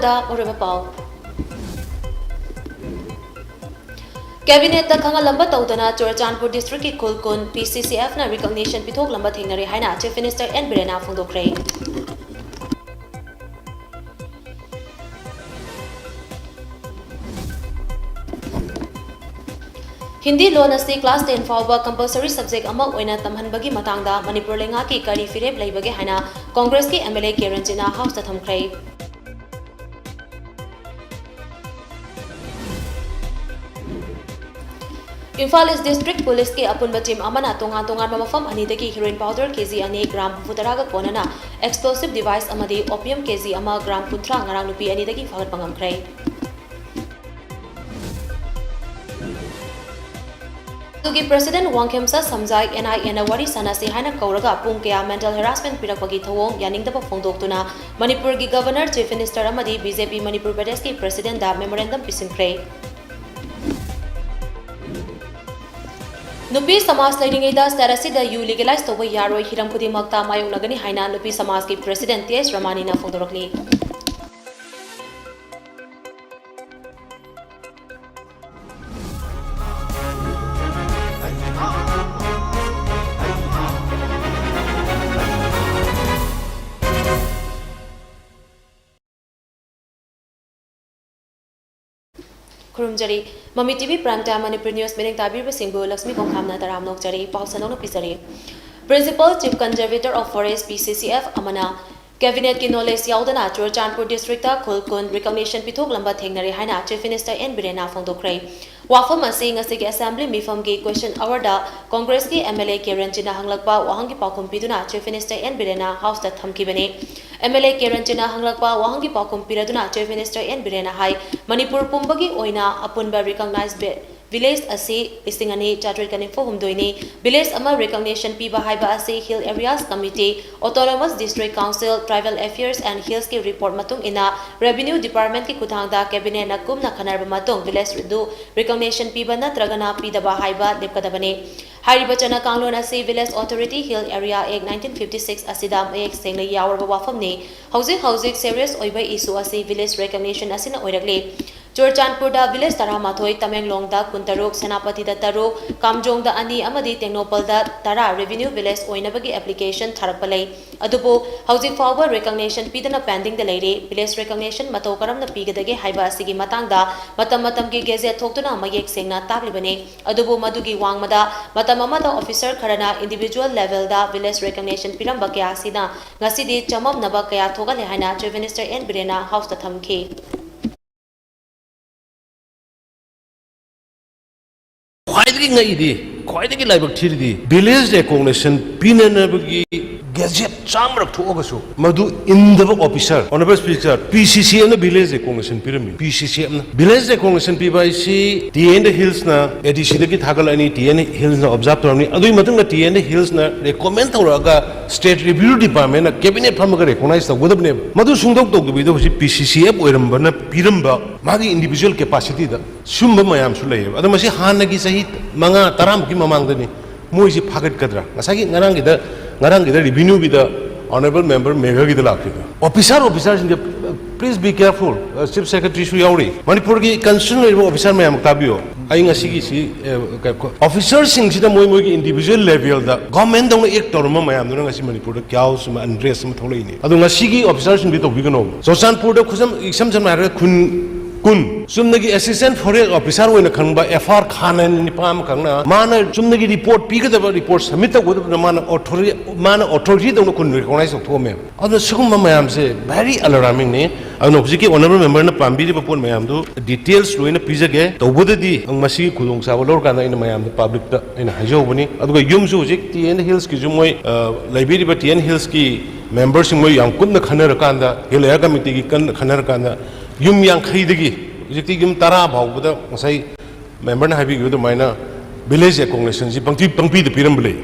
Ahabada Urivapal Cabinet the Kanga Lamba Tautana, Churachanpur District Kulkun, PCCF na recognition Pitok Lamba Tingnari Haina, Chief Minister and Birena Fundokray. Hindi loan asi class 10 fauba compulsory subject ama oina tamhanbagi matangda Manipur lenga ki kari fireb leibage haina Congress ki MLA Keranjina House ta thamkrai Imphal East District Police ki apunba team amana tongan mafam anidagi heroin powder kg ani gram futaraga konana explosive device amadi opium kg ama gram puntra ngarang nupi anidagi fagat pangamkrai Tugi President KONGKHAM sa samjai NIN na wari sana si haina kauraga pung kaya mental harassment pirakpagi thawong yaning daba phongdoktuna Manipur gi Governor Chief Minister amadi BJP Manipur Pradesh ki President da memorandum pisingkre Nupi Samas leading da starasi da you legalize to yaroi hiram khudi makta mayong nagani haina Nupi Samas ki President TS Ramani na phongdorokli Kurumjari, Mami TV Prime Time Manipur News meeting tabir basingbu LUXMI KONGKHAM na taram nokjari pausanong pisari. Principal Chief Conservator of Forest PCCF amana Cabinet ki knowledge yaudana Churachanpur District ta Kulkun recognition Pitok Lamba Thengnari haina Chief Minister and Birena Phongdokray. Wafam asi ngasigi Assembly mifam ki question hour da Congress ki MLA Keranjina hanglakpa wahangi pakum piduna Chief Minister and Birena House ta thamkibani. MLA Keranjina hanglakpa wahangi pakum piraduna Chief Minister and Birena hai Manipur pumbagi oina apunba recognized village asi isingani chatri kaning fo humdoini village ama recognition piba haiba asi hill areas committee autonomous district council tribal affairs and hills ki report matung ina revenue department ki kuthangda cabinet na kumna khanarba matung village du recognition piba natragana pidaba haiba lepkadabani Hariba chana kanglon asi village authority hill area act 1956 asidam ek sengna yawarba wafamni housing serious oiba issue asi village recognition asina oiragle Churachanpur da village Taramathoi Tamenglong da Kuntaruk Senapati da Taru Kamjong da Ani amadi Tengnopal da Tara revenue village oinabagi application tharakpalai adubu housing fawba recognition pidana pending da leire village recognition mato karam na pigadage haiba asigi matangda matam gi gazette thoktuna mayek sengna taklibane adubu madugi wangmada matam amada officer kharana individual level da village recognition piramba kya sina ngasidi chamam naba kya thogale haina Chief Minister and Birena House ta thamke Quite like Tilly, village recognition, Pinanabagi, Gazette, Chamber to Ogaso, Madu in the officer, Honorable Speaker, PCC and the village recognition pyramid, PCC, village recognition PBC, the end hills na, Edishidaki Tagalani, the end hills observed on me, Adu Matanga, the end hills na, they comment on State Review Department, a cabinet promoter recognized the word of name. Madu Sundok to be the PCCF or Piramba, Magi individual capacity, Sumba Mayam Sulay, Adamasi Hanagi Sahit, Manga Taram Kimamangani, Moisi Packet Kadra, Asaki Narangi, the revenue with the Honorable Member Megagi the Lakika. Officers in the please be careful, Chief Secretary Suyauri, Manipuri concerned officer Mayam Tabio, Aying officers in Sitamoy individual level, the government don't act or Mayam, the Manipur, cows and dress Matolini. Adungasigi officers in the Vigano. So San Pudo Kusam Matter Kun Sumnagi Assistant Forest Officer when a Kanga FR Khan and Nipam Kanga Mana Sumnagi report Pika reports submitted with the man authority don't recognize of home. On the Sukuma Mayam say very alarming name. An Obsiki honorable member Pambi Papun Mayamdo details to in a pizza gay, the Woodedy and Masi Kudung Savalorgana in Mayam, the public in Hajovani, Adgo Yumzuzik, the end hills Kizumoy, Liberty but the end hillski members in Moy and Kunda Kanarakanda, Hilaga Mitiki Kanarakanda. Yum yang khidigi jiti yum tara bhaw bada ngasai member na habi gudu maina village recognition ji pangpi de pirambele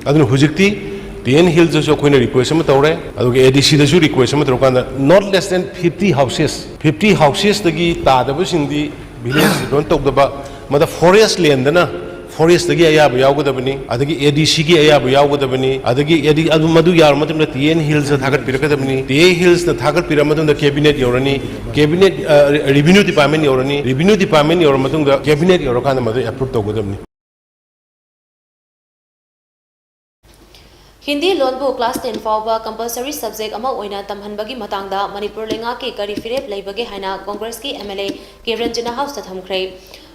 adunu hujikti TN hills jo koina request ma tawre adu ge ADC da ju request ma tawkanda not less than 50 houses dagi ta da bu singdi village don tok da ba mada forest land na forest dagi ayab yaugudabani adagi ADC gi ayab yaugudabani adagi adu madu yar matunda TN hills na thagat pirakadabani TN hills na thagat piramatunda cabinet yorani cabinet revenue department yorani revenue department yoramatunda cabinet yorokana madu approve togudabani Hindi Lonbu Class 10 Fauba Compulsory Subject Ama Oina Tamhanbagi Matangda Manipur Lengaki Kari Firep Laibage Haina Congress ki MLA Kiranjana House Tathamkre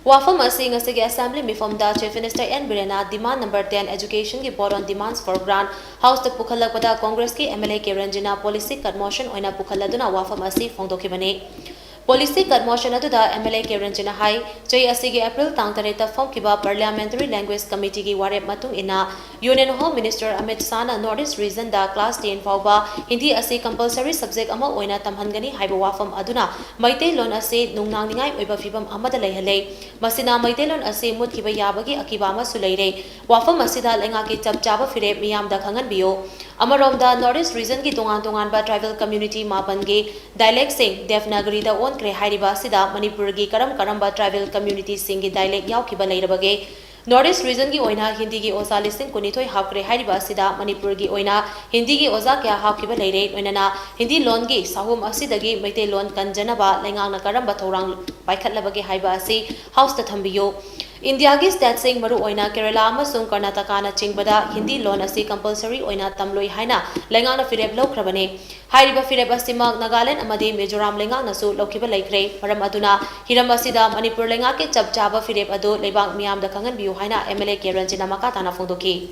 Wafam Asing Asigi Assembly Mifamda Chief Minister N Birena Demand Number 10 Education ki Board on Demands for Grant House the Pukhalakpada Congress ki MLA Kiranjana Policy Cut Motion Oina Pukhaladuna Wafam Asi Fongdokibane Policy cut motion aduda MLA Kiranjana Hai Jay Asigi April Tang Tareta Fomkiba Parliamentary Language Committee ki Warep Matung Ina Union Home Minister Amit Sana Northeast Region da Class 10 Fauba Hindi Asi Compulsory Subject Ama Oina Tamhangani Haiba Wafam Aduna Maite Lon Asi Nungnang Ningai Oiba Fibam Amada Leihale Masina Maite Lon Asi Mutkiba Yabagi Akibama Suleire Wafam Asida Lengaki Chap Jaba Fire Miyam da Khangan Bio Amaromda Northeast Region ki Tongan ba Tribal Community Mapangi Dialect Sing Devnagari da on Kre Hairiba Sida Manipur gi Karamba Tribal Community Singi Dialect Yaukiba Leirabage Northeast Region ki Oina Hindi ki Oza Listing Kunitoi Hakre Hairiba Sida Manipur gi Oina Hindi ki Oza Kya Hakiba Leire Oinana Hindi Lon gi Sahum Asidagi Maite Lon Kanjanaba Lengang na Karamba Thorang Paikhatlabage Haiba Asi House ta Thambiyo India ki state sing maru oina Kerala amasung Karnataka na chingbada Hindi lon asi compulsory oina tamloi haina lengang na fireb laukrabane hairiba fireb asimak Nagaland amadi Mizoram lengang na su laukiba laikre maram aduna hiram asida Manipur lenga ke chap chaba fireb adu lebang miyam da kangan biu haina MLA Kiranjana makatana fongdoki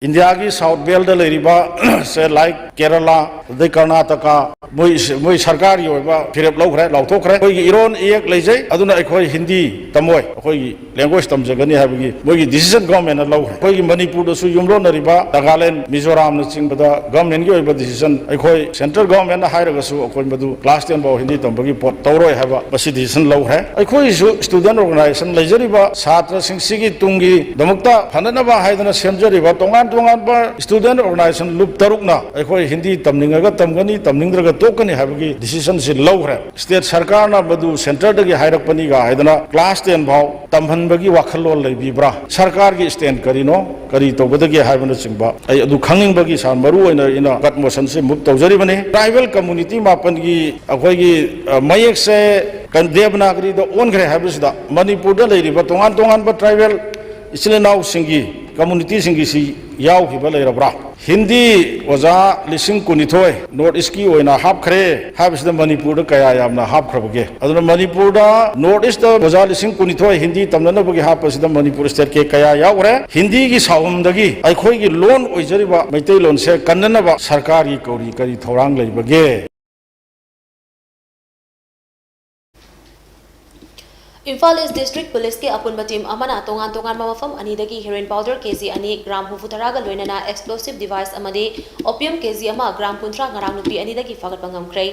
India की south belt लेरिबा से like Kerala the Karnataka मोई सरकार योबा फिरेब लौखरे लाउथोखरे कोई iron एक लेजै अदुना अखोई हिंदी तमोय अखोई language तमजगनी हाबगी मोई decision government न लौखरे कोई मणिपुर दसु युमलो नरिबा नागालैंड मिजोराम न चिंगबदा गवर्नमेंट की ओइबा डिसीजन अखोई सेंट्रल गवर्नमेंट न हाइरगसु अखोई मदु क्लास 10 बाव हिंदी तमबगी पोट तौरोय हाबा बसि डिसीजन लौखरे अखोई स्टूडेंट ऑर्गेनाइजेशन लेजरिबा छात्र सिंगसिगी तुंगी दमक्ता फननबा हाइदना सेमजरिबा तोंगान स्टूडेंट ऑर्गेनाइजेशन लुप तरुकना अखोई हिंदी तमनिंगगा तमगनी तमनिंद्रगा तोकनी हाबगी डिसीजन से लौखरे स्टेट सरकार ना बदु सेंटर दगी हाइरकपनी गा हाइदना क्लास 10 भाव तमहनबगी वाखलोल लेबिब्रा सरकार की स्टैंड करिनो करी तोबदगी हाइबन चिंबा आई अदु खंगिंगबगी सा मरु ओइना इना कट मोशन से मुप तौजरी बने ट्राइबल कम्युनिटी मापन की अखोई मयक से देवनागरी द ओनखरे हाइबसिदा मणिपुर द लेरिबा तोंगान तोंगान ब ट्राइबल इस्लेनाउ सिंगी कम्युनिटी सिंगी सी याव हिबा लेरब्रा हिंदी ओजा लिसिंग कुनिथोय नॉर्थ ईस्ट की ओइना हापखरे हाबसिदा मणिपुर द कया यामना हापखरबगे अदुना मणिपुर द नॉर्थ ईस्ट द ओजा लिसिंग कुनिथोय हिंदी तमननबगी हापसिदा मणिपुर स्टेट के कया यावरे हिंदी की सावमदगी अखोई की लोन ओइजरिबा मैतै लोन से कन्ननबा सरकार की कौरी करी थौरांग लेबगे Imphal East District Police ke apun batim amana tongan tongan mafam ani dagi heroin powder kg ani gram hufutaraga loinana explosive device amade opium kg ama gram kuntra ngarang nupi ani dagi fagat bangam krei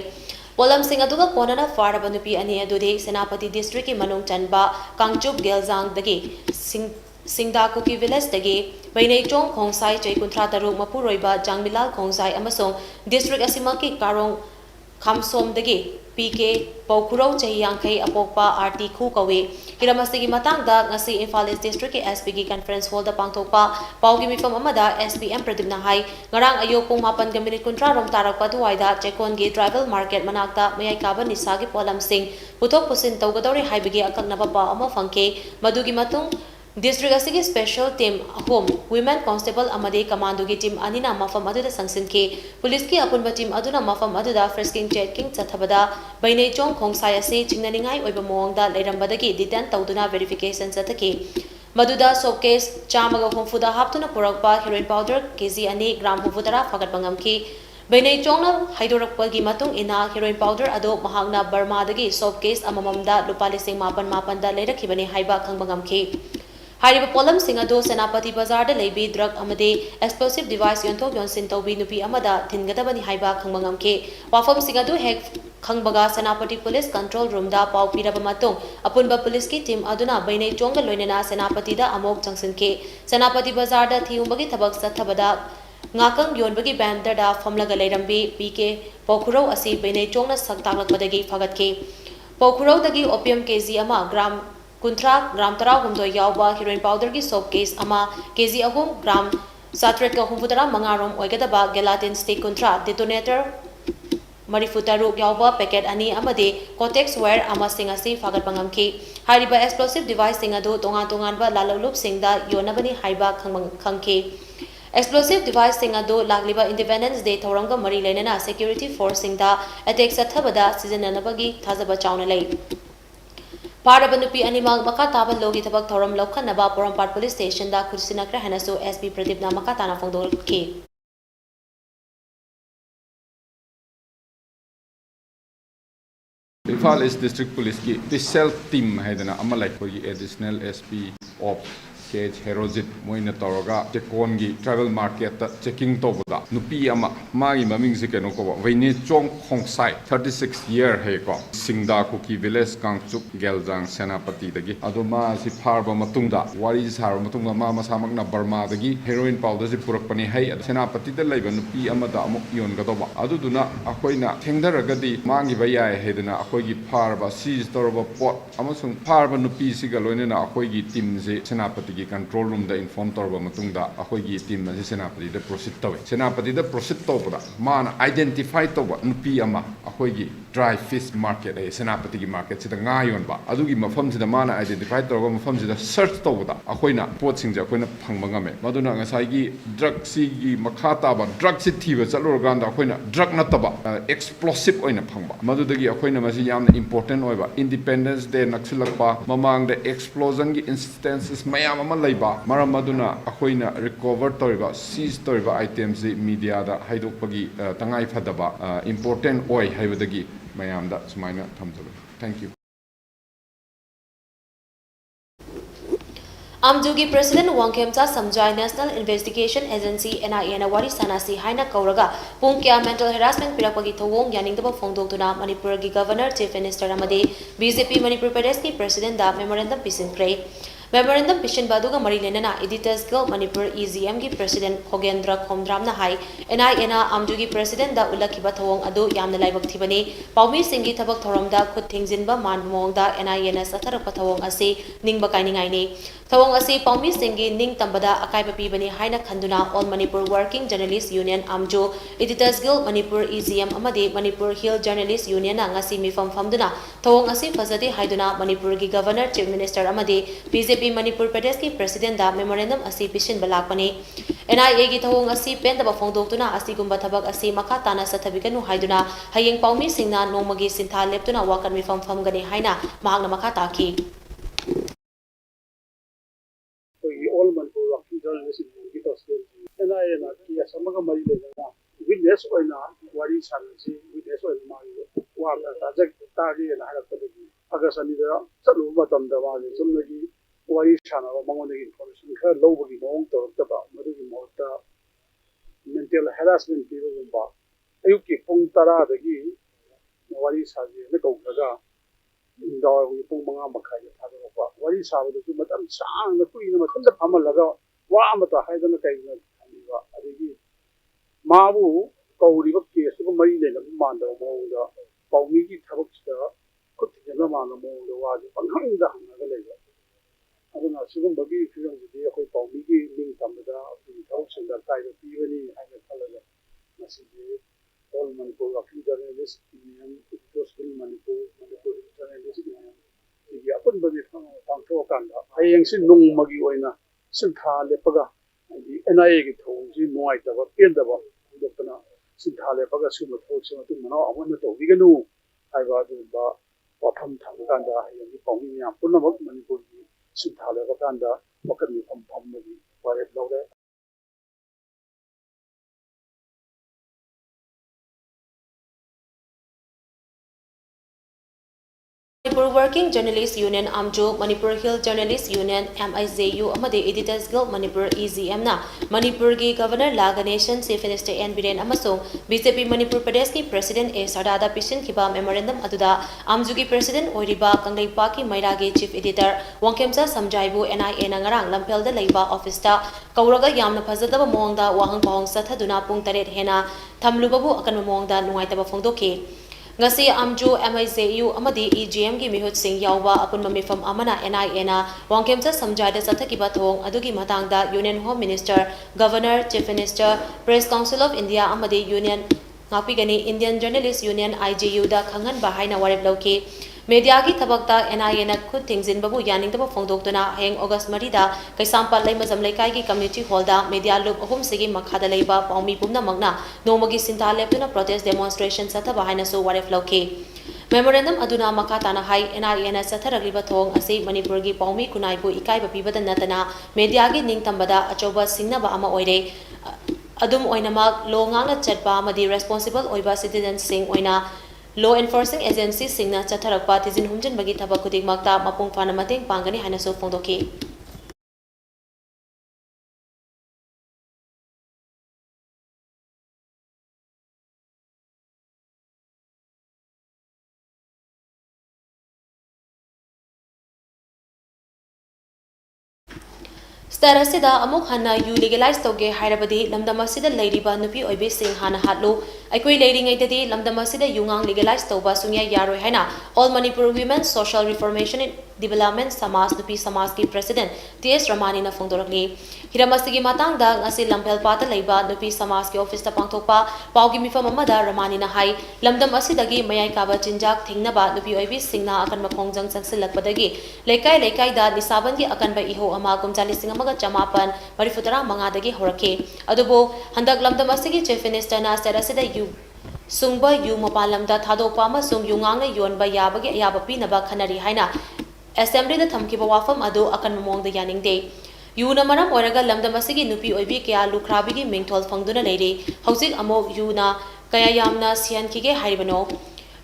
polam sing aduga konana faraba nupi ani adude senapati district ki manung chanba kangchup gelzang dagi singda kuki village dagi bainei chong khongsai chai kuntra taru mapuroiba jangmilal khongsai amasong district asima ki karong khamsom dagi PK Paukurau Chahi Yangkai Apokpa RT Khu Kawe Hiramastigi Matangda ngasi Imphal East District ke SPG Conference Hall da pangthokpa paugi mifam amada SPM Pradipna Hai ngarang ayok pung 8 minute kuntra rom tarakpa duwaida Chekon ge Tribal Market manakta mayai kaba nisagi polam sing putok pusin tawgadori haibigi akaknaba pa ama fangke madugi matung District asigi special team home women constable amade commando gi team anina mafam aduda sangsin ke police ki apunba team aduna mafam aduda frisking checking chathabada bainei chong khongsai ase chingnaningai oiba mongda leirambadagi detain tawduna verification chathake maduda showcase chamaga homfuda haptuna purakpa heroin powder kg ani gram hufutara fagat bangam ki bainei chongna haidorakpagi matung ina heroin powder ado mahangna Burma dagi showcase amamamda lupa lising mapan da leirakhibani haiba khangbangam ki Hariba polam singado senapati bazar da leibi drug amade explosive device yonthok yonsin tawbi nupi amada thingadabani haiba khangmangam ke wafam singado hek khangbaga senapati police control room da pau piraba matung apunba police ki team aduna bainei chonga loinena senapati da amok jangsin ke senapati bazar da thiumbagi thabak sathabada ngakang yonbagi banner da famlaga leirambi PK Paukurau asi bainei chongna saktaklakpadagi fagat ke Paukurau dagi opium kg ama gram कुंथ्रा gram 13 यावबा heroin powder की soap case अमा KG 3 gram 735 ओइगदबा gelatin stick कुंथ्रा detonator Marifutaru Yauba packet ani amade Cortex wire amasing asi fagat pangamki Hariba explosive device singado tonga tonganba lalolup singda yonabani haiba khangki Explosive device singado lagliba Independence Day thoranga mari lenana security force singda attack sathabada seasonanabagi thazaba chauna lay Parabanupi animal makataba logi tabak thoram lokhanaba Porampart police station da kursinakra hanasu SB Pradip na makatana fongdolki Imphal East District Police की special team है देना अमल like कोई additional SP of Cage Herozit मोइने तौरगा चेकोन की travel market ता checking तो बुदा नुपी अमा मागी ममिंग से केनो को वैने चोंग खोंगसाई 36 year है को सिंगदा कुकी village कांगचुक गेलजांग सेनापति दगी अदो मा सि फारबा मतुंगदा वारी सार मतुंगदा मा मसामकना बर्मा दगी हेरोइन पाउडर से पुरकपनी है सेनापति द लाइबा नुपी अमदा अमुक योन गदोबा अदुदुना अखोइना थेंगदरगदी मांगी बयाय हेदना अखोइगी फारबा सीज तौरबा पोट अमसुंग फारबा नुपी सिगा लोइनेना अखोइगी टीम से सेनापति की कंट्रोल रूम दा इन्फॉर्म तौरबा मतुंगदा अखोइगी टीम से सेनापति द प्रोसीड तवे सेनापति द प्रोसीड तौबदा माना आइडेंटिफाई तौबा नुपी अमा अखोइगी ड्राई फिश मार्केट है सेनापति की मार्केट सिदा nga yonba adugi mafam sida mana identify tawga mafam sida search tawda akoina pot singja akoina phangba ngame maduna ngasai gi drug si gi makha taba drug si thiba chalur ganda akoina drug nataba explosive oina phangba madudagi akoina masi yamna important oiba independence day naksilakpa mamang de explosion gi instances mayam ama leiba maram maduna akoina recover tawba seize tawba items media da haidokpagi tangai phadaba important oi haibadagi mayam da sumaina thamjalu thank you Amjugi President Wangkemcha Samjai National Investigation Agency NIA na wari sanasi haina kauraga pung kya mental harassment pirakpagi thawong yaningdaba phongdoktuna Manipur gi Governor Chief Minister amade BJP Manipur Pradesh ki President da memorandum pisinkhre Memorandum Pishin Baduga Marilena Editors Guild Manipur EZM gi President Hogendra Khomdram na hai NIA na Amjugi President da ulakiba thawong adu yamna laibak thibani Paumi Singhi thabak thoramda khut thingzinba man mongda NIA na satharak thawong ase ningba kainingai ni Thawong asi Paumi Singhi ning tambada akaiba pibani haina khanduna All Manipur Working Journalists Union Amjo Editors Guild Manipur EZM amade Manipur Hill Journalists Union na ngasi mifam famduna thawong asi fazade haiduna Manipur gi Governor Chief Minister amade BJP Manipur Pradesh ki President da memorandum asi pishin balakpani NIA gi thawong asi pendaba phongdoktuna asi gumba thabak asi makha tana sathabiganu haiduna hayeng Paumi Singna nomagi sintha leptuna wakan mifam famgani haina mahangna makha taki All Manipur Working Journalists NIA na kiya samaga mari lena witness oina wari sanasi witness oina mari wa tajak tari na halakadagi agasani da chalu matam da wa sumnagi wari sana wa mangone information kha lobagi mong to taba madagi mota mental harassment bi ba ayuki pung tara dagi wari saji ne kauga Indaw pung mga makhaya thado ba wari sabadu su matam sang na kui na matam da phamal laga wa amata haidana kaina ba adigi mabu kauri ba case ko mari le na manda mo da paumi ki thabak sta kut jana manda mo da wa ji panghang da hang ga le ba aduna sigum bagi firam ji ko paumi ki ling tam da thau sing da kai da pi bani haina khala nasi ji All Manipur Working Journalists Union Editors Guild Manipur Journalists Union igi apun bani tangtho kanda hayeng sin nung magi oina sintha lepaga adi NIA gi thong ji noi ta ba pen da ba dokna sintha lepaga suma tho sima tu mana amon to biganu ai ba du ba watham thang kanda hayeng gi paumi nya punna mak Manipur gi sintha lepaga kanda makan mi pham magi pare lawre Manipur Working Journalists Union Amjo Manipur Hill Journalists Union MIZU amade Editors Guild Manipur EZM na Manipur gi Governor Laga Nation Chief Minister N Biren amasung BJP Manipur Pradesh ki President A Sardada Pishin khiba memorandum aduda Amju gi President Oiriba Kanglaipa ki Mairagi Chief Editor Wangkemcha Samjaibu NIA na ngarang lampel da leiba office ta kauraga yamna phajadaba mongda wahang pahong sathaduna pung 8 hena thamlubabu akan mongda nungaitaba phongdoki ngasi amju MIZU amadi EGM gi mihut sing yawba apun mamifam amana NIA na wangkemcha samjada sathakiba thong adugi matangda Union Home Minister, Governor, Chief Minister, Press Council of India amadi Union ngapigani Indian Journalists Union IJU da khangan bahaina warep lauki media ki tabakta NIA na khud tingzin babu yaning taba phongdoktuna heng August 3 da kaisampal laimazam laikai ki community hall da media loop ahum sigi makhada leiba paumi pumna magna nomagi sinta leptuna protest demonstration satha bahaina so warep lauki memorandum aduna makatana hai NIA na satharagliba thong ase Manipur gi paumi kunai bu ikai ba pibada natana media gi ningtambada achoba singnaba ama oire adum oinamak lo ngangna chatpa amadi responsible oiba citizens sing oina law enforcing agencies singna chatharakpa tizin humjan bagi thabak khudikmakta mapung phana mateng pangani haina so phongdoki Starasida amuk hana yu legalize toge hairabadi lamdamasida lairiba nupi oibe sing hana hatlu aikoi lairing aidadi lamdamasida yungang legalize toba sungya yaroi haina All Manipur Women Social Reformation and Development Samas nupi Samas ki President TS Ramani na phongdorakli hiramastigi matangda ngasi lampel pata leiba nupi Samas ki office ta pangthokpa paugi mifam amada Ramani na hai lamdam asidagi mayai kaba chinjak thingnaba nupi oibe singna akan makhongjang changsilakpadagi lekai da nisaban gi akan ba iho ama kumjali singama Jamapan, Marifutara Mangadagi Horake. Adubo, Handak Lamda Masigi Chief Minister na Serasida yu Sungba yu Mapalamda Tado Pama Sung Yungang Yonba Yabagi Yabapi Naba Kanari Haina. Assembly the Tamkiba Wafam Ado Akan Mong the Yanning Day. Yuna Maram Oraga Lamda Masigi Nupi Oibi Kea Lukrabigi Mingtol Fangduna Lady, Housing Amo Yuna, Kayayamna Sian Kige Haribano.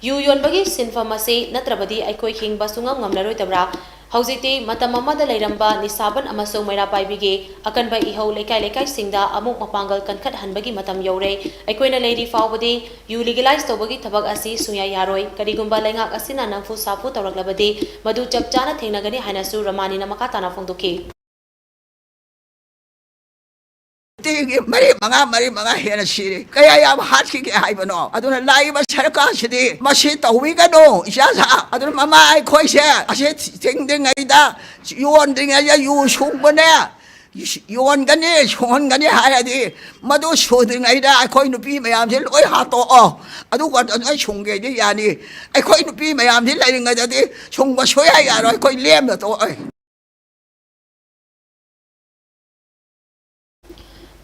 Yu Yonbagi Sinfamase Natrabadi Aikoi King Basungam Namlarotabra. Hauziti matamamada lairamba nisaban amasung maira paibige akan ba ihau lekai singda amuk mapangal kankhat hanbagi matam yore aikoina leiri fawbadi yu legalize tobagi thabak asi sunya yaroi karigumba lengak asina nangfu sapu tawraklabadi madu chapchana thengnagani hainasu Ramani na makatana phongdoki mari manga hena siri kaya yam hatki ke haibano aduna laiba sarkar sidi masi tawi gano isa aduna mama ai khoi se ase tengdeng aida yon ding ya yu sungbane yon gani son gani hayadi madu soding aida ai khoi nupi mayam se loi ha to adu wa ai sungge di yani ai khoi nupi mayam se lai ringa di sungba soya ya ro khoi lem to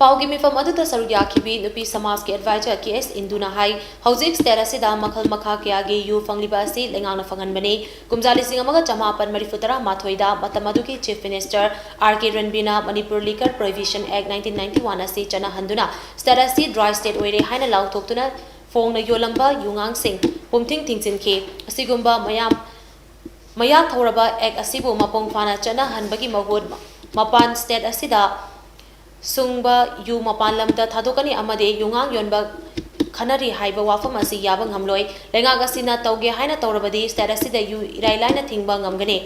Paugi mifam aduta sarugya khibi nupi Samas ki advisor KS Induna hai hauzik sterasida makhal makha kyagi yu fangliba asi lengangna fangan bani kumjali singamaga jamapan marifutara mathoida matamadu Chief Minister RK Ranbina Manipur Liquor Prohibition Act 1991 asi chana handuna sterasi dry state oire haina lautoktuna phongna yolamba yungang sing pumthing tingchin ke asigumba maya thoraba act asibu mapong phana chana hanbagi mahud mapan state asida Sungba yu mapan lamda thadokani amade yungang yonba khanari haiba wafam asi yaba ngamloi lenga gasina tauge haina taurabadi starasida yu irailaina thingba ngamgani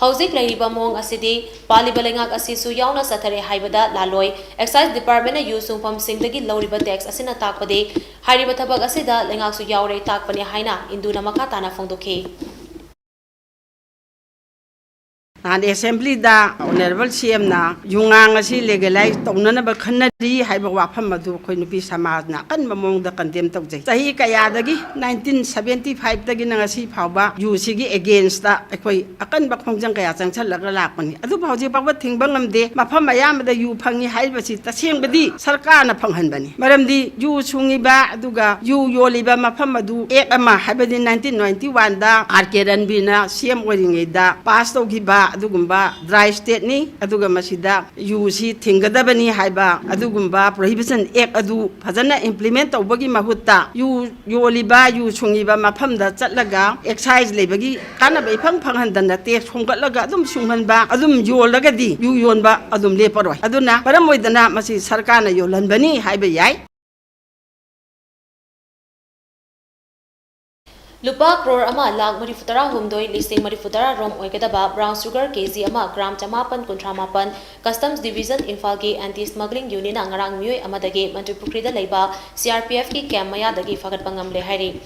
hauzik lairiba mong asidi paliba lenga asisu yauna sathare haibada laloi excise department yu sungpam singdagi lauriba tax asina takpade hariba thabak asida lenga su yaure takpani haina induna makatana phongdoke Assembly da Honorable CM na yungang asi legalize tongna ba khanari haiba wafam madu khoi nupi samaj na kan mamong da condemn tawjai sahi kaya dagi 1975 dagi na ngasi phawba yu sigi against da khoi akan ba khongjang kaya changchal laga lakpani adu phawji pakba thingba ngamde mafam mayam da yu phangi haiba si tasengbadi sarkar na phanghan bani maramdi yu sungi ba aduga yu yoli ba mafam madu ek ama haibadi 1991 da RK Ranbina CM oringe da pass tawgi ba adugumba dry state ni aduga masida yusi thingadabani haiba adugumba prohibition act adu phajana implement tawbagi mahutta yu yoliba yu sungiba mafamda chatlaga excise lebagi kana bai phanghandana te songatlaga adum sunghanba adum yolagadi yu yonba adum leparoi aduna paramoidana masi sarkana yolanbani haiba yai Lupa crore ama lag marifutara humdoi listing marifutara rom oigadaba brown sugar kg ama gram chamapan kuntramapan customs division Imphal ki anti smuggling unit na ngarang mioi amadagi Manipuri da leiba CRPF ki camp maya dagi fagat pangam le hairi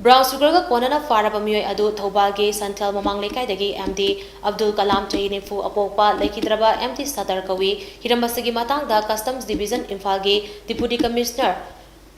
Brown sugar ga konana faraba miyoi adu Thaubalgi Santhal Mamang Lekaidagi MD Abdul Kalam Chayinifu Apokpa Lekidraba MD Sadar Kawi Hiramasigi Matangda Customs Division Imphal-gi Deputy Commissioner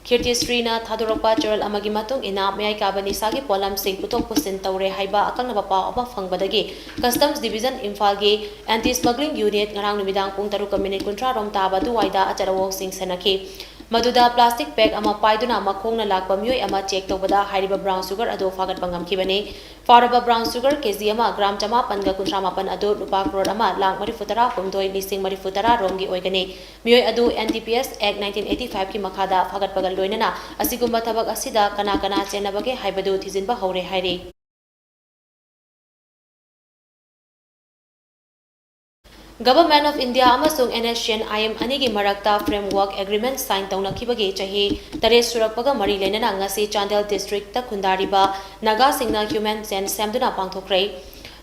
Kirti Srina Thadurokpa Cheral amagi matung ina Mayai Kabani Sagi Polam Sing Putok Pusin Taure Haiba Akangna Pau Aba Fangbadagi Customs Division Imphal-gi Anti-Smuggling Unit ngarang numidang pung 3 kuntra rom taba duwaida acharawong sing senaki Maduda plastic bag ama paiduna makhongna lakpa myoi ama check tobada hairiba brown sugar ado fagat pangam kibani faraba brown sugar kg ama gram chama panga kuntra mapan ado rupa crore ama lang marifutara pumdoi lising marifutara romgi oigani myoi ado NDPS Act 1985 ki makhada fagat pagal loinana asigumba thabak asida kana kana chenabage haibadu thijinba hore hairi Government of India amasung NSCN IM anigi marakta framework agreement sign taunakibagi chahi tare surakpaga mari lenana ngasi Chandel district ta khundariba naga singna human sen samduna pangthokrai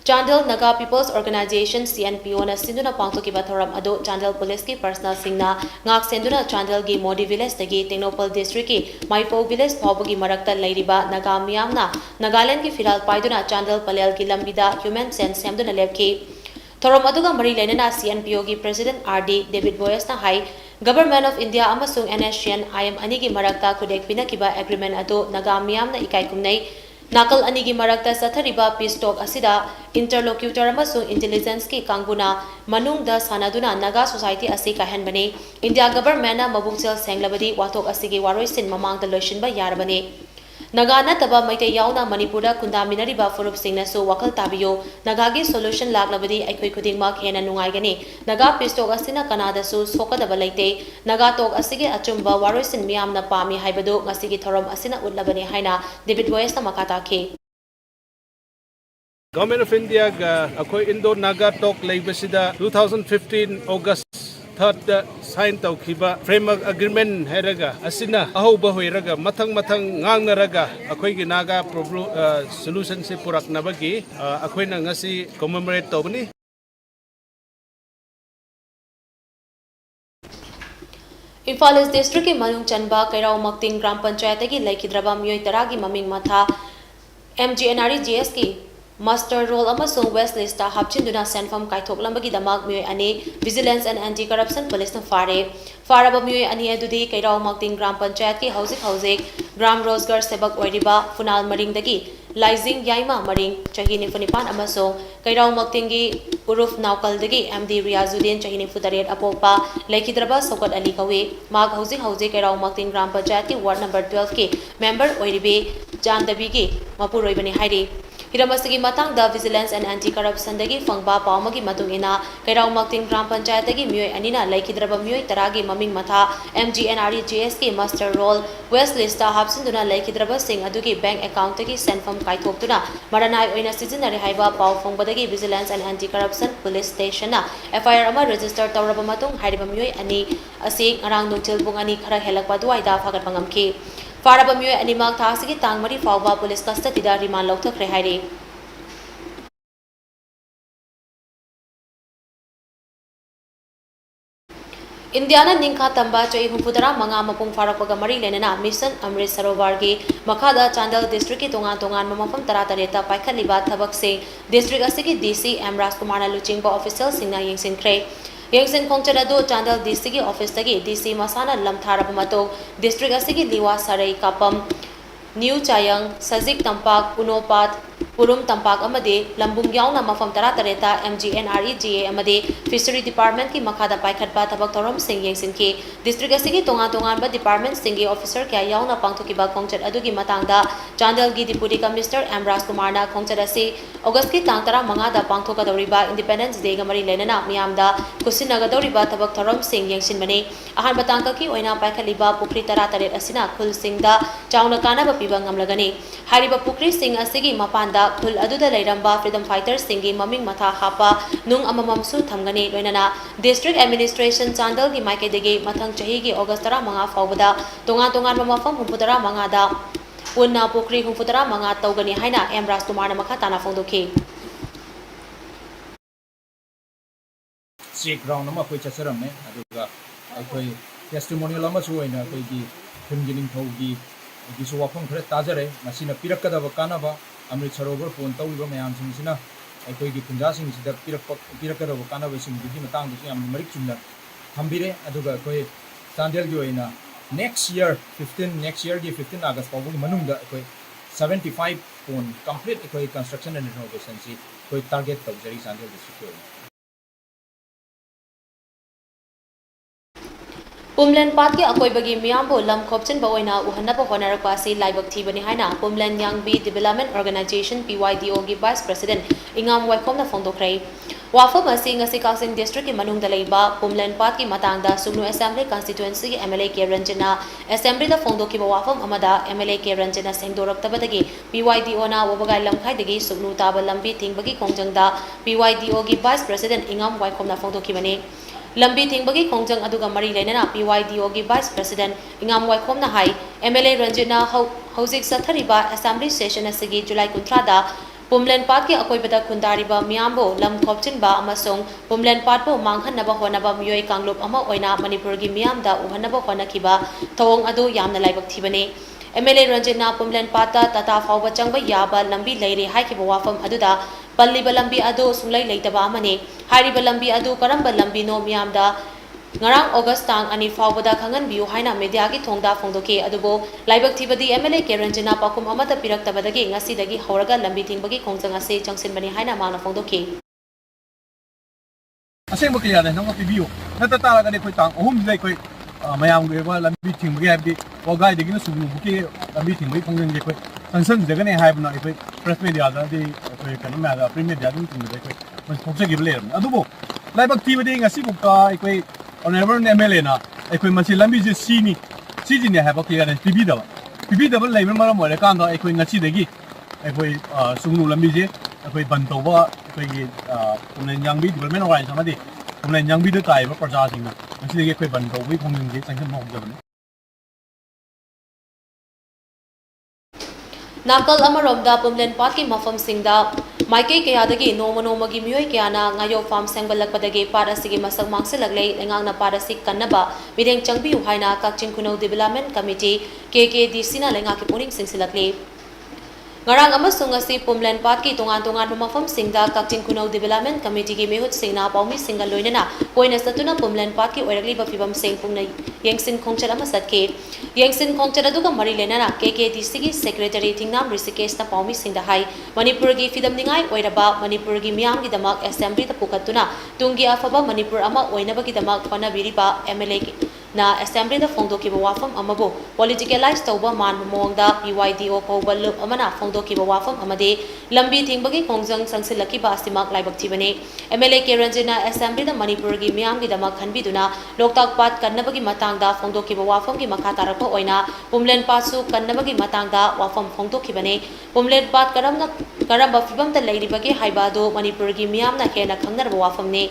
Chandel Naga People's Organization CNPO na sinduna pangthokiba thoram ado Chandel Police ki personal singna ngak senduna Chandel gi Modi village tagi Technopal district ki Maipo village phawbagi marakta leiriba naga miyamna Nagaland ki filal paiduna Chandel Palel ki lambida human sen samduna lepki Thorom aduga mari lenana CNPO gi President RD David Boyes na hai Government of India amasung NSCN IM anigi marakta kudek pinakiba agreement ado naga miyam na ikai kumnai nakal anigi marakta sathariba peace talk asida interlocutor amasung intelligence ki kangbuna manung da sanaduna naga society asi kahenbani India government na mabungchel senglabadi wathok asigi waroisin mamang da loishinba yarabani Naga nataba maite yauna Manipura kundaminariba furup singnasu wakal tabiyo Nagagi solution laglabadi aikoi khudingmak hena nungaigani Naga pistok asina kanadasu sokadaba leite Naga tok asige achumba waroisin miyamna pami haibadu ngasigi thorom asina utlabani haina David Boyes na makata ke Government of India ga akoi Indo Naga talk leibasida 2015 August 3rd sign tawkiba framework agreement heraga asina ahoba hoiraga mathang ngangnaraga akoi gi naga problem solution se puraknabagi akoi na ngasi commemorate tawni Imphal East District ki Manung Chanba Kairao Makting Gram Panchayat ki Laikidraba Miyoi Taragi Maming Matha MGNRE GS ki Master Role amasung West Lista hapchinduna senfam kaithok lambagi damak miyoi ani Vigilance and Anti-Corruption Police na faraba miyoi ani adudi Kairao Makting Gram Panchayat ki hauzik Gram Rosgar Sebak oiriba Funal Maring dagi Laizing Yaima Maring chahi nifunipan amasung Kairao Makting gi Uruf Naukal dagi MD Riazuddin chahi nifutaret apokpa Laikidraba Sokat Ali kawi mag hauzik Kairao Makting Gram Panchayat ki Ward number 12 ki member oiribe Jandabi gi mapuroibani hairi Hiramasigi matang da Vigilance and Anti-Corruption dagi fangba paumagi matungina Kairao Makting Gram Panchayat dagi miyoi anina Laikidraba miyoi taragi maming matha MGNRE GS ki Master Role West Lista hapsinduna Laikidraba sing adugi bank account dagi senfam kaithoktuna maranai oina sizinare haiba pau fongbadagi Vigilance and Anti-Corruption Police Station na FIR ama register tawraba matung hairiba miyoi ani asi ngarang nungtil bung ani khara helakpa duaida fagat pangamki Faraba miyoi animak thasigi tangmari fawba police custody da remand lauthakre hairi Indiana Ningkha Tamba Chai Humpudara Manga Mapung Farakpaga Mari Lenana Mission Amrit Sarovargi Makhada Chandel District ki tongan mamafam taratareta paikhatliba thabak se district asigi DC M Rajkumar na luchingba official singna yengsinkre Yengsin Khongchadadu Chandel DC ki office tagi DC Masana Lamtharaba mato district asigi Liwa Sarai Kapam New Chayang Sajik Tampak Unopat Purum Tampak amade Lambung yauna mafam taratareta MGNRE GA amade Fishery Department ki makhada paikhatba thabak thorom sing yengsin ki district asigi tongan ba department singi officer kya yauna pangthokiba khongchat adugi matangda Chandel gi Deputy Commissioner M Rajkumar na khongchat asi August ki tang 15 da pangthokadoriba Independence Day ga mari lenana miyamda kusinagadoriba thabak thorom sing yengsinbani ahan batangka ki oina paikhatliba pukri tarataret asina khul singda chauna kana piba ngamlagani hariba pukri sing asigi mapanda khul aduda leiramba freedom fighters singi maming matha hapa nung amamam su thamgani loinana district administration Chandel gi maikadegi mathang chahi gi August 15 fawbada tongan mamafam 39 da unna pukri 39 tawgani haina M Rajkumar na makha tana phongdoki check round ama koi chacharamne aduga akoi testimonial ama su oina koi gi khungining thogi गिसु वाफम खरे ताजरे मसीना पिरक्कदब कानबा Amrit Sarovar pond तौरिबा मयाम सिंगसिना अखोइगी खुंजा सिंगसिदा पिरक्कदब कानबा सिंगदुगी मतंग दुसु याम मरिक चुमना थंबिरे अदुगा अखोइ चांदेल गी ओइना next year 15 August फाउबगी मनुंगदा अखोइ 75 फोन कंप्लीट अखोइ कंस्ट्रक्शन एंड रिनोवेशन सी अखोइ टारगेट तौजरी चांदेल डिस्ट्रिक्ट पुमलेन पात के अकोइबगी मियामबो लम खोपचिन बओइना उहन्नब होनरकवा से लाइबक थीबनी हाइना पुमलेन यांगबी डेवलपमेंट ऑर्गेनाइजेशन PYDO की वाइस प्रेसिडेंट इंगाम वाइखोमना फोंदोखरै वाफम असी ngasi काउंसिल डिस्ट्रिक्ट की मनुंगदा लेबा पुमलेन पात की मतंगदा सुग्नु असेंबली कॉन्स्टिट्युएंसी की MLA के रंजना असेंबली दा फोंदोखिबा वाफम अमदा MLA के रंजना सेंगदोरक्तबदगी PYDO ना वबगाई लमखाइदगी सुग्नु ताबा लंबी थिंगबगी खोंजंगदा PYDO की वाइस प्रेसिडेंट इंगाम वाइखोमना फोंदोखिबनी लंबी थिंगबगी खोंजंग अदुगा मरी लेना PYDO की वाइस प्रेसिडेंट इंगाम वाइखोमना हाई MLA रंजना हौजिक सथरिबा असेंबली सेशन असगी जुलाई 19 पुमलेन पात के अकोइबदा खुंदारिबा मियामबो लम खोपचिनबा अमसोंग पुमलेन पातबो मांगहन्नबा होनबा मियोय कांगलोप अमा ओइना मणिपुर की मियामदा उहन्नबा होनखिबा थवोंग अदु यामना लाइबक थिबने MLA रंजना पुमलेन पाता तता फावबा चंगबा याबा लंबी लेरे हाइखिबा वाफम अदुदा पल्लिबा लंबी अदु सुंगलै लेतबा अमने हारिबा लंबी अदु Karamba लंबीनो मियामदा ngarang August tang ani fawbada khangan biu haina media gi thongda phongdoke adubo laibak thibadi MLA Keranjana pakum amata piraktabadagi ngasi dagi horaga lambi thingbagi khongjang ase changsinbani haina mana phongdoke aseng baki ya nang pibiu nata tala ga ne khoi tang ohum jai khoi mayam ge ba lambi thingbagi habdi ogai dagi na sugnu buki lambi thingbagi khongjang ge khoi sansan jaga ne haibna khoi press media da di khoi kan ma da print media dum thingbe khoi man phokse gi ble adubo laibak thibadi ngasi buka khoi Honorable MLA na अखोई मसी लंबी जे सीनी सीजिने है बकी गाने PB दबल लेबे मरम मोरे कांदा अखोई ngasi दगी अखोई सुगनु लंबी जे अखोई बंतोबा अखोई गी पुमलेन यांगबी डेवलपमेंट ऑर्गेनाइजेशन मदि पुमलेन यांगबी द ताइबा प्रजा सिंगना ngasi दगी अखोई बंतोबी खोंगिंग जे संगम मोगजबने नाकल अमरोमदा पुमलेन पात की मफम सिंगदा माइके कयादगी नोमनोमगी मियोय कयाना ngayo farm sengbलकपदगे पारसिगे मसक मांगसिलगले लेंगांगना पारसि कन्नबा मिरेंग चंगबिउ हाइना काकचिन खुनौ डेवलपमेंट कमिटी KKDC ना लेंगा के पुनिंग सिंगसिलगले ngarang amasung asi पुमलेन पात की तोंगान मफम सिंगदा काकचिन खुनौ डेवलपमेंट कमिटी की मेहुत सिंगना पाउमी सिंगल लोइनना कोइना सतुना पुमलेन पात की ओइरगली बफिबम सिंग पुंगनै येंगसिन खोंगचर अमा सतके येंगसिन खोंगचर अदुगा मरी लेना KKDC की सेक्रेटरी थिंगनाम ऋषिकेश ना पाउमी सिंगदा हाई मणिपुर की फिदम निंगाई ओइरबा मणिपुर की मियाम की दमक असेंबली ता पुखतुना तुंगी अफबा मणिपुर अमा ओइनबा की दमक होनबिरिबा MLA ना असेंबली दा फोंदोकिबा वाफम अमबो पॉलिटिकलाइज तौबा मान मोंगदा PYDO कौबल अमना फोंदोकिबा वाफम अमदे लंबी थिंगबगी खोंगजंग संगसिलकिबा सिमाक लाइबक थिबने MLA केरंजना असेंबली दा मणिपुर की मियाम की दमक खनबिदुना लोकताक पात कन्नबगी मतंगदा फोंदोकिबा वाफम की मखा तारकपा ओइना पुमलेन पासु कन्नबगी मतंगदा वाफम फोंदोकिबने पुमलेन पात करम फिबम ता लेरिबगे हाइबादो मणिपुर की मियाम ना हेना खंगनरबा वाफमने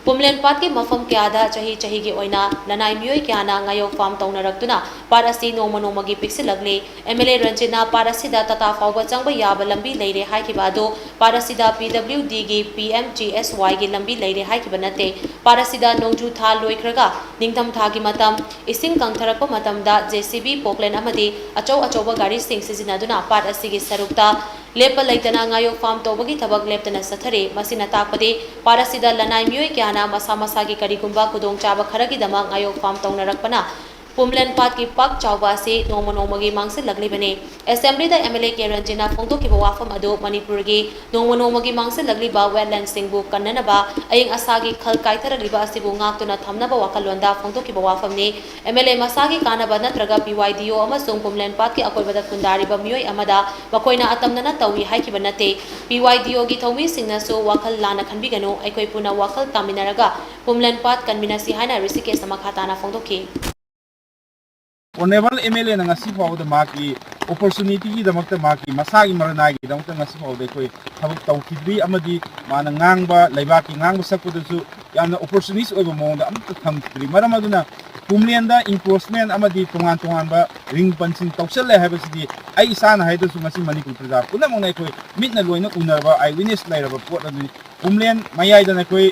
पुमलेन पात के मफम क्यादा चही के ओइना लनाई मियोय क्याना ngayo farm तौनरक्तुना Parsi नोमनोमगी पिक्सिलगले MLA Ranjana पारसीदा तता फावबा चंगबा याबा लंबी लेरे हाइखिबादो पारसीदा PWD गी PMGSY गी लंबी लेरे हाइखिबा नते पारसीदा नोंजु था लोइखरगा निंगथम थागी मतम इसिंग कंथरकपा मतमदा JCB पोकलेन अमदि अचौबा गाड़ी सिंग सिजिनादुना पारसी गी सरुक्ता लेप लेतना ngayo farm तौबगी थबक लेपतना सथरे मसिना ताकपदे पारसीदा लनाई मियोय क्याना मसा मसा की करीगुंबा खुदोंग चाबा खरगी दमक ngayo farm तौनरकपना पुमलेन पात की पक चावबा से नोमनोमगी मांगसिलगलिबने असेंबली दा MLA केरंजना फोंदोकिबा वाफम अदो मणिपुर की नोमनोमगी मांगसिलगलिबा वेटलैंड सिंगबु कन्ननबा अयंग असागी खल काइथरलिबा असिबु ngaktuna thamnaba wakalonda फोंदोकिबा वाफमने MLA मसागी कानबा नत्रगा PYDO अमसुंग पुमलेन पात की अकोइबदा खुंदारिबा मियोय अमदा मकोइना अतमनना तौई हाइखिबा नते PYDO की थौमी सिंगनसु वाखल लाना खनबिगनो अकोइ पुना वाखल तामिनरगा पुमलेन पात कन्मिनसी हाइना Rishikesh समखाताना फोंदोके Honorable MLA na ngasi faw da maki opportunity gi damak ta maki masagi marana gi damak ta ngasi faw da koi thabuk tawkhidri amadi mana ngangba laibaki ngangba sakudasu yamna opportunities oiba mongda amta thamkri maram aduna pumlianda enforcement amadi tongan ba ring punching tawsal hai basidi ai isana hai dasu ngasi manipur praja puna mongna koi mitna loina unarba ai witness lairaba pot aduni pumlian mayai da koi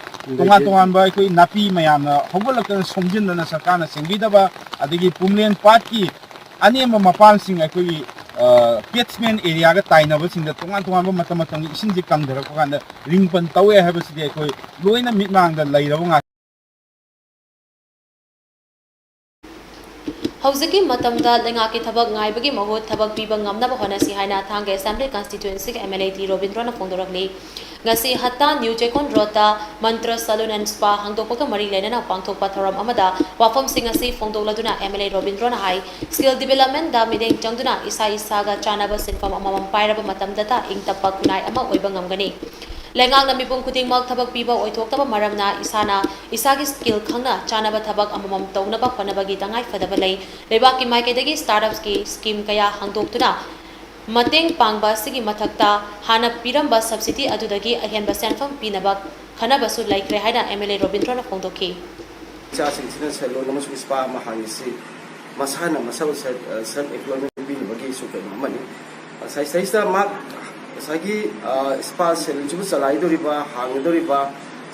tongan ba koi napi mayamna hogolak somjin na sarkana sengida ba adigi pumlian पात की ꯑꯅꯦꯝꯕ ꯃꯄꯥꯟꯁꯤꯡ ꯑꯩꯈꯣꯏꯒꯤ ꯀꯦꯠꯁꯃꯦꯟ ꯑꯦꯔꯤꯌꯥꯒ ꯇꯥꯏꯅꯕꯁꯤꯡꯗ ꯇꯣꯉꯥꯟ ꯇꯣꯉꯥꯟꯕ ꯃꯇꯝꯒꯤ ꯏꯁꯤꯡꯁꯤ ꯀꯪꯊꯔꯛꯄ ꯀꯥꯟꯗ ꯔꯤꯡꯄꯟ ꯇꯧꯋꯦ ꯍꯥꯏꯕꯁꯤꯗꯤ ꯑꯩꯈꯣꯏ ꯂꯣꯏꯅ ꯃꯤꯠꯃꯥꯡꯗ ꯂꯩꯔꯕ ꯉꯥꯛꯇ ꯍꯧꯖꯤꯛꯀꯤ ꯃꯇꯝꯗ ꯂꯩꯉꯥꯛꯀꯤ ꯊꯕꯛ ꯉꯥꯏꯕꯒꯤ ꯃꯍꯨꯠ ꯊꯕꯛ ꯄꯤꯕ ꯉꯝꯅꯕ ꯍꯣꯠꯅꯁꯤ ꯍꯥꯏꯅ ꯊꯥꯡꯒ ꯑꯦꯁꯦꯝꯕ꯭ꯂꯤ ꯀꯟꯁꯇꯤꯇ꯭ꯌꯨꯑꯦꯟꯁꯤꯒꯤ MLA ꯇꯤ ꯔꯣꯕꯤꯟꯗ꯭ꯔꯣꯅ ꯐꯣꯡꯗꯣꯔꯛꯂꯤ ngasi hatta new chekon rota mantra salon and spa hangdokpaga mari lenana pangthokpa thoram amada wafam sing asi fongdokladuna MLA robindrona hai skill development da mideng changduna isa isaga chanaba sinfam amamam pairaba matamdata ingtappa kunai ama oiba ngamgani lengang mipum khudingmak thabak piba oithoktaba maramna isana isagi skill khangna chanaba thabak amamam taunaba honabagi tangai fadaba lei lebaki maikedagi startups ki scheme kaya hangdoktuna mateng pangba sigi mathakta hana piramba subsidy adudagi ahenba senfam pinaba khanabasu laikre haina MLA robindrona fongdoki cha sing selo namas spa ma hangisi masana masal self employment bin bagi su ke mani sai sta mak sagi spa sel ju salai do riba hang do riba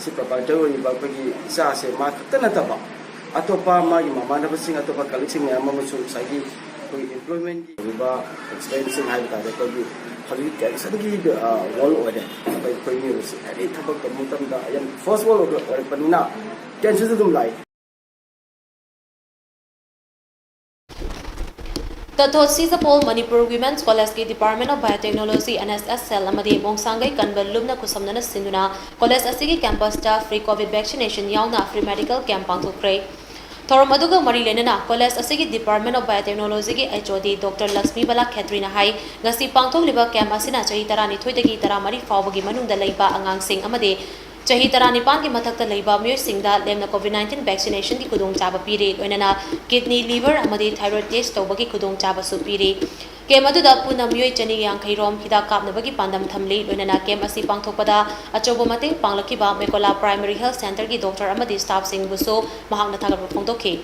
si provider riba bagi sa se ma tana taba atopa ma mama na basing atopa kalising ya ma su sagi employment riba expensive hai ta ko bi hali ka sadagi wall order bai ko ni ru si ai thabak ko mutam da yan first wall order panina can ju dum lai Tathot Sizapol Manipur Women's College ki Department of Biotechnology NSS cell amadi bongsangai kanbal lumna kusamnana sinduna college asigi campus ta free covid vaccination yauna free medical camp pangthokre thorom aduga mari lenana college asigi Department of Biotechnology ki HOD Dr. LUXMI Bala Khetrina hai ngasi pangthokliba camp asina chahi 12 dagi 13 fawbagi manungda leiba angangsing amadi chahi 19 ki mathakta leiba myoy singda lemna covid-19 vaccination ki kudong chaba piri loinana kidney liver amadi thyroid test tawbagi kudong chaba su piri kem aduda puna myoy chani yang khairom hida kapnabagi pandam thamli loinana kem asi pangthokpada achobo mateng panglakiba Mekola Primary Health Center ki doctor amadi staff sing buso mahakna thagat phongdokhi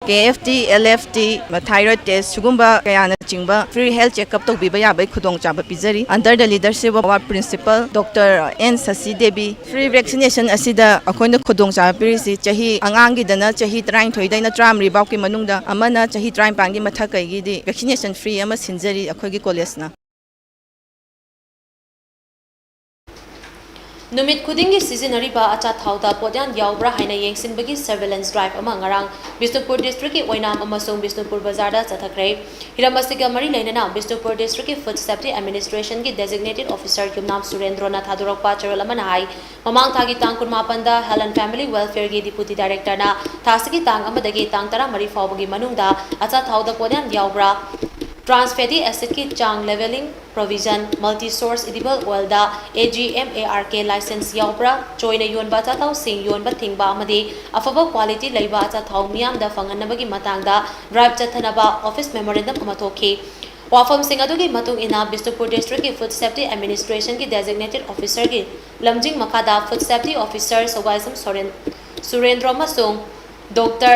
KFT, LFT, thyroid test, sugumba kayana chingba free health checkup to biba yabai khudong chaba pizari under the leadership of our principal Dr. N Sasi Devi free vaccination asida akoina khudong chaba pirisi chahi angangi dana chahi 33 daina tram ribaw ki manungda amana chahi 35 gi mathakai gi di vaccination free ama sinjari akhoi gi college na Numit khudingi seasonariba acha thauda podyan yaubra haina yengsinbagi surveillance drive ama ngarang Bisnupur district ki oinam amasung Bisnupur bazar da chathakre hiramasiga mari leinana Bisnupur district ki food safety administration ki designated officer Yumnam Surendrona thadurakpa charol amana hai mamang thagi tang kunmapan da health and family welfare ki deputy director na thasigi tang amadagi tang tara mari fawbagi manungda acha thauda podyan yaubra Trans fatty acid ki chang leveling provision multi source edible oil da AGMARK license yaubra choina yonba cha taw sing yonba thingba amadi afaba quality leiba cha thaw miam da fanganabagi matang da drive chathanaba office memorandum amathokhi wafam sing adugi matung ina Bisnupur district ki food safety administration ki designated officer ki lamjing makada food safety officer Sogaisam Surendra Masung Dr.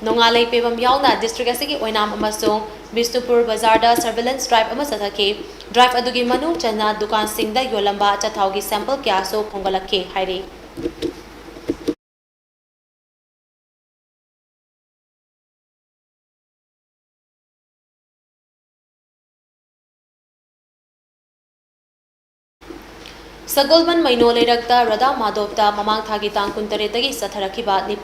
Nongalai pebam yauna district asigi oinam amasung Bisnupur bazar da surveillance drive ama sathaki drive adugi manung chana dukan singda yolamba chathaugi sample kya so khongalakhe hairi Sagolban maino leirakta Radha Madovda mamang thagi tang kuntare tagi satharakiba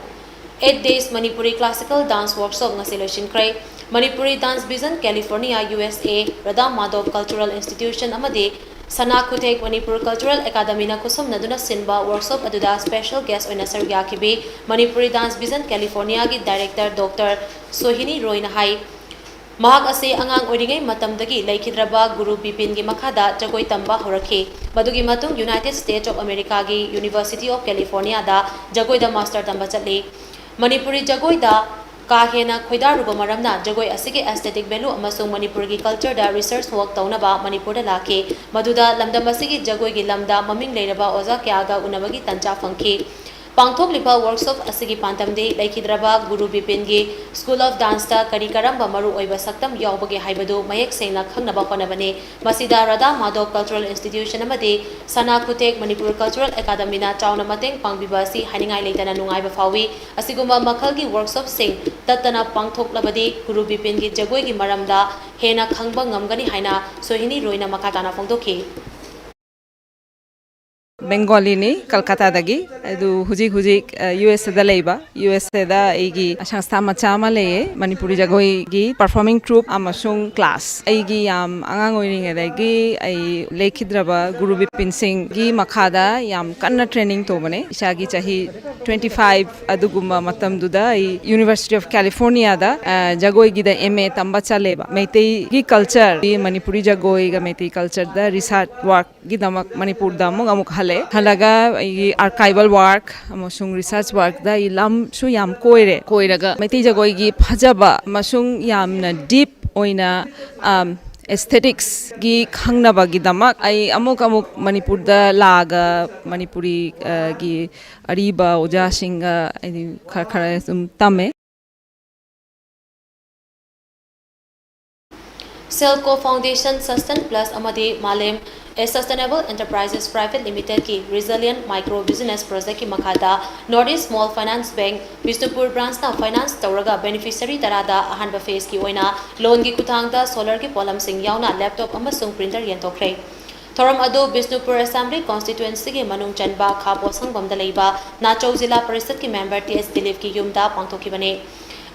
8 days Manipuri classical dance workshop ngasi loishinkrai Manipuri Dance Vision California USA Radha Madhav Cultural Institution amadi Sana Kutek Manipur Cultural Academy na kusum naduna sinba workshop aduda special guest oina sargya kibi Manipuri Dance Vision California ki director Dr. Sohini Roy na hai mahak ase angang oringai matamdagi laikhidraba Guru Bipin gi makhada jagoi tamba horakhi badugi matung United States of America gi University of California da jagoi da master tamba chatli Manipuri jagoi da kahena khoidaruba maramna jagoi asigi aesthetic value amasung Manipur gi culture da research work taunaba Manipur da lakhe maduda lamdam asigi jagoi gi lamda maming leiraba oza kya ga unabagi tancha phangki पांथोक्लिबा workshop असगी पांतमदे लेखिद्रबा गुरु बिपिनगी school of dance ता करी करम मरु ओइबा सक्तम यावबगे हाइबदो मयेक सेंगना खंगनबा होनबने मसिदा राधा माधव कल्चरल इंस्टीट्यूशन अमदे सना खुतेक मणिपुर कल्चरल एकेडमीना चावना मतेंग पांगबिबा असि हानिंगाई लेतना नुंगाइबा फावी असिगुम्बा मखलगी workshop Singh तत्तना पांथोक्लबदे Guru बिपिनगी जगोइगी मरमदा Hena खंगबा ngamgani haina sohini roina makatana phongdoki Bengali ni Kolkata dagi adu huji USA da leiba USA da egi sangstha macha ma leye Manipuri jagoi gi performing troupe amasung class egi yam angang oiring adagi ai lekhidraba Guru Bipin Singh gi makhada yam kanna training to bane isagi chahi 25 aduguma matam duda University of California da jagoi gi da MA tamba chaleba meitei gi culture gi Manipuri jagoi ga meitei culture da research work gi damak Manipur da amuk halaga archival work amasung research work da ilam su yam koiraga meitei jagoi gi phajaba amasung yamna deep oina aesthetics gi khangnaba gi damak ai amuk Manipur da laga Manipuri gi ariba oja singa khara tame Selco Foundation Sustain Plus amadi Malem a Sustainable Enterprises Private Limited ki Resilient Micro Business Project ki makhada Northeast Small Finance Bank Bishnupur branch na finance tawraga beneficiary tarada ahanba phase ki oina loan ki kuthangda solar ki polam sing yauna laptop amasung printer yentokre Thoram adu Bishnupur Assembly Constituency ki manung chanba khapo sangbamda leiba Nachau Jilla Parishad ki member TS Dilip ki yumda pangthokibane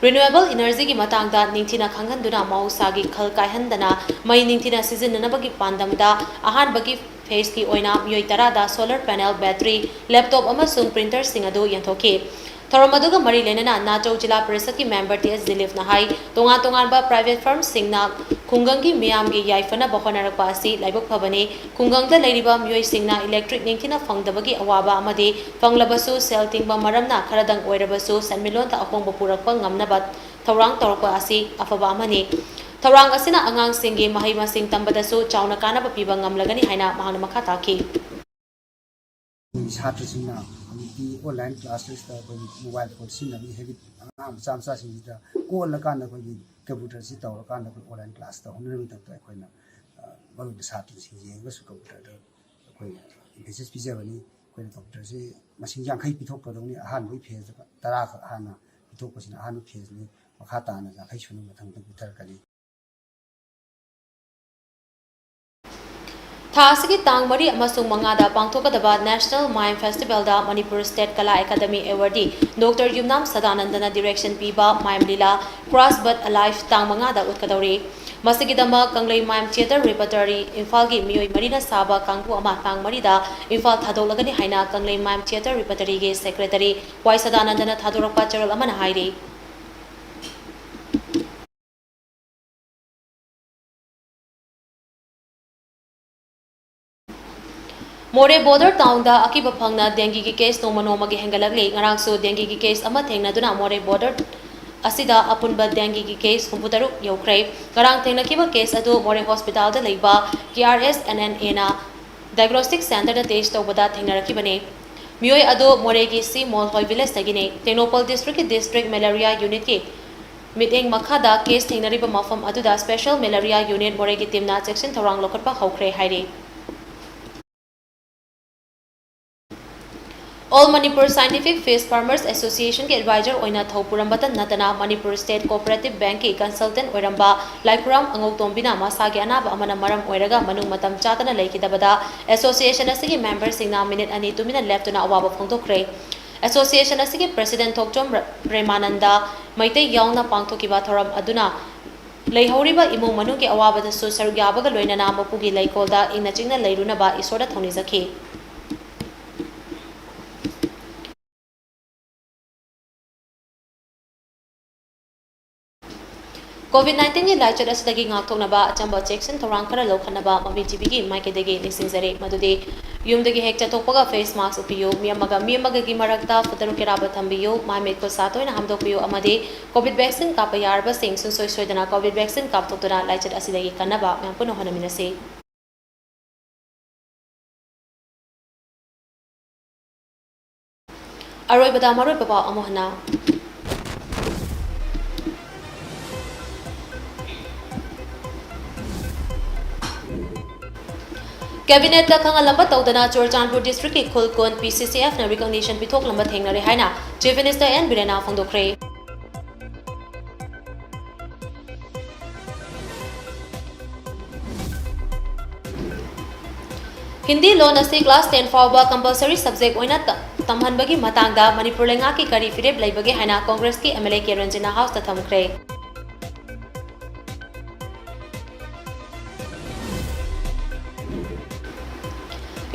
Renewable energy ki matangda ningthina khanghanduna mahusagi khal kaihandana mai ningthina sijinnanabagi pandamda ahanbagi phase ki oina myoi tarada solar panel battery laptop amasung printer sing adu yanthoki Thoramaduga mari lenana Nachau Jilla Parishad ki member TS Dilip na hai tongan ba private firm singna khungangi miyam gi yaifana bahonarapa asi laibok phabane khungangda leiriba myoi singna electric ningthina phangdabagi awaba amade phanglabasu sel tingba maramna kharadang oirabasu sanmilon ta ahongba purakpa ngamnaba thorang torpa asi afaba amani thorang asina angang singi mahai masing tambadasu chauna kana piba ngamlagani haina mahana makha taki छात्रसिंहना हामी online क्लासेसदा mobile phone सिनाबी habit मचा मचासिंगदा कोलकाना computer तौरकाना online class तौहनर मतदा अखोइना मरुद छात्रसिंह येंगसु कम्प्युटर मेसेज पिजबनी अखोइना कम्प्युटर से मसिंग यांखै पिथोकपदौनी अहानबै फेज 10 खक हाना पिथोकपसिना अहान फेजनि मखा ताना यांखै सुनु मथंगदा पिथरकनी Thasigi tang mari amasung mangada pangthokadaba National Mime Festival da Manipur State Kala Academy Awardee Dr. Yumnam Sadanandana direction piba Mime Lila Cross But Alive tang mangada utkadauri Masigidama Kanglei Mime Theatre Repertory Infalgi Miyoi Marina Saba Kangpu ama tang marida Infal thadolagani haina Kanglei Mime Theatre Repertory ge Secretary Y Sadanandana thadorokpa charal amana hairi More border town da akiba phangna dengue ki case no manoma gi hengalagli ngarang so dengue ki case ama thengna duna more border asida apunba dengue ki case computaru yokrai ngarang thengna kiba case adu more hospital da leiba KRS NNA na diagnostic center da test tobada thengna rakibane mioi adu more gi si mall hoi village tagine Tenopal district ki district malaria unit ki meeting makhada case thengna riba mafam adu da special malaria unit more gi team na section thorang lokatpa hokre haire All Manipur Scientific Fish Farmers Association के advisor ओइना थौपुरम्बता नतना Manipur State Cooperative Bank के consultant ओइरम्बा लाइकुराम अंगौतोंबिना मासागे अनाब अमना मरम ओइरगा मनुंग मतम चातना लेकिदबदा association असigi member सिंगना minute अनि तुमिना लेफ्टना अवाब फोंदोक्रे association असigi president Thokchom प्रेमानंदा मैते यावना पांगथोकिबा theorem अदुना लेहौरिबा इमुंग मनुंग के अवाबदसु सरुग्याबगा लोइनना मपुगी लेकोलदा इना चिंगना लेरुनबा इसोदा थौनिजखि COVID-19 की लाइचर असदगी ngakthoknaba achamba checkson thorang khara lokhanaba Mami TV gi maikidegi nisingzare madudi yumdagi hek chatokpaga face mask upiyo miamaga gi marakta futaru keraba thambiyo maimit ko satoina hamdokpiyo amadi COVID vaccine kapa yarba sing sunsoi soidana COVID vaccine kaptokduna laichat asidagi kanaba mampuno hanaminase ꯑꯔꯣꯏꯕꯗ ꯃꯔꯨꯑꯣꯏꯕ ꯄꯥꯎ ꯑꯃꯨꯛ ꯍꯟꯅ Cabinet da khangalamba tawdana Churachandpur district ki khulkon PCCF na recognition pithoklamba thengnare haina Chief Minister N Birena phongdokre. Hindi loan asi class 10 fawba compulsory subject oina tamhanbagi matangda Manipur lenga ki kari fireb laibage haina Congress ki MLA ke Ranjana House ta thamkre.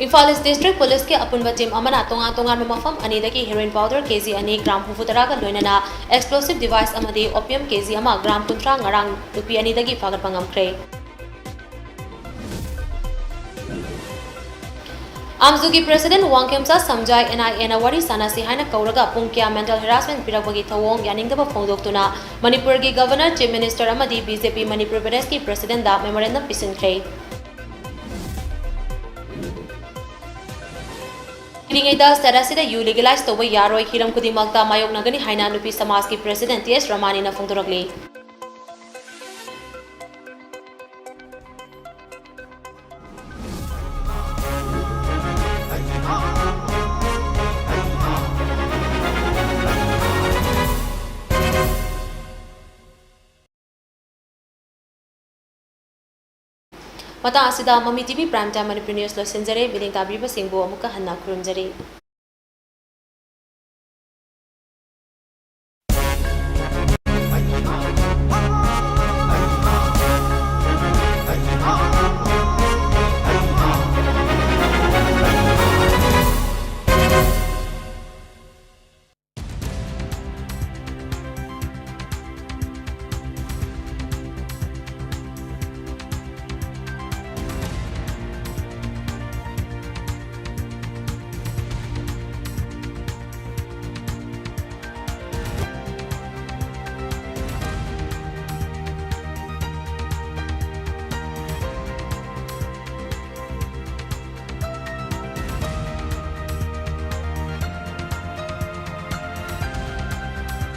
Imphal East District Police ke apunba team amana tongan mafam anidagi heroin powder kg ani gram 34 ga loinana explosive device amadi opium kg ama gram 13 ngarang rupi anidagi fagat pangamkre. Amzugi President Wang Kemsa Samjai NIA na wari sanasi haina kauraga pungkya mental harassment pirakbagi thawong yaningdaba phongdoktuna Manipur gi Governor Chief Minister amadi BJP Manipur Pradesh ki President da memorandum pisinkhre. Iringaida statusida yu legalize toba yaroi hiram kudimagta mayok nagani haina nupi samaj ki President T.S. Ramani na phongdorakli. Mata asida Mami TV Prime Time Manipuri News lo sinjare biling tabri ba singbo amuka hanna kurumjare.